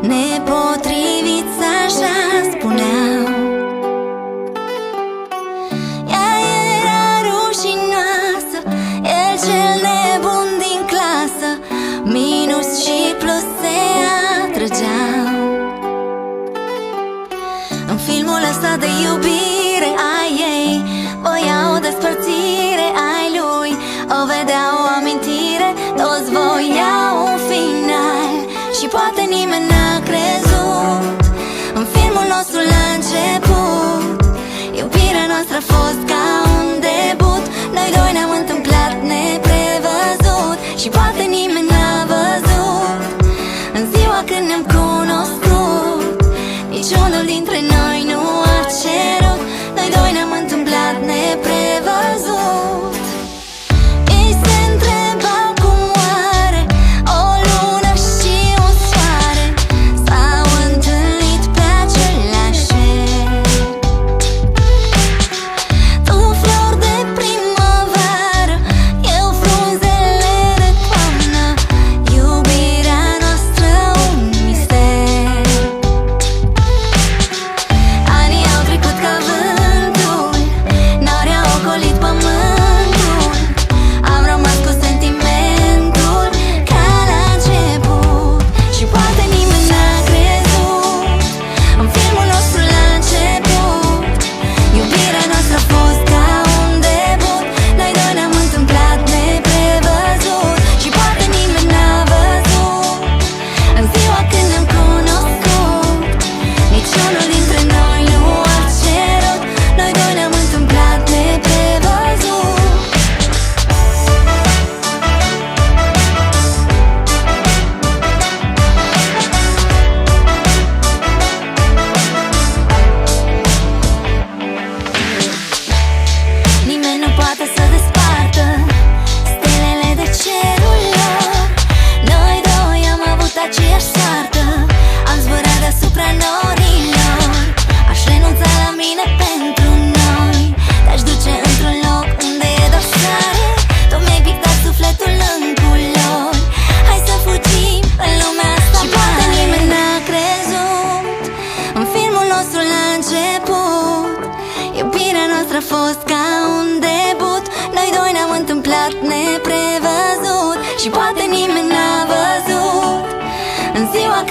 Nepotriviți, așa spuneau. Ea era rușinoasă, el cel nebun din clasă. Minus și plus se atrăgeau. În filmul ăsta de iubire a ei voiau o despărțire ai lui. O vedeau o amintire, toți voiau un final. Și poate nimeni n-a crezut în filmul nostru la început. Iubirea noastră a fost ca un debut. Noi doi ne-am întâmplat neprevăzut. Și poate nimeni n-a văzut în ziua când ne-am cunoscut. Niciunul dintre noi nu a cerut. Noi doi ne-am întâmplat neprevăzut. Ei se întrebau cum oare o lună și un soare s-au întâlnit pe același cer. Tu flori de primăvară, eu frunzele de toamnă. Iubirea noastră un mister. Anii au trecut ca vântul, nori au ocolit pământul. Am rămas cu sentimentul ca la început. Și poate nimeni n-a crezut în filmul nostru la început. Iubirea noastră a fost ca un debut. Noi doi ne-am întâmplat neprevăzut. Și poate nimeni n-a văzut în ziua când ne-am cunoscut. Niciunul dintre noi nu a cerut. Noi doi ne-am întâmplat neprevăzut. Nimeni nu poate să despartă stelele de cerul lor. Noi doi am avut aceeași soartă. Am zburat deasupra norilor. Aș renunța la mine pentru noi. Te-aș duce într-un loc unde e doar soare. Tu mi-ai pictat sufletul în culori. Hai să fugim în lumea asta. Și poate nimeni n-a crezut în filmul nostru la început. Iubirea noastră a fost ca un debut. Noi doi ne-am întâmplat neprevăzut. Și poate nimeni n-a văzut în ziua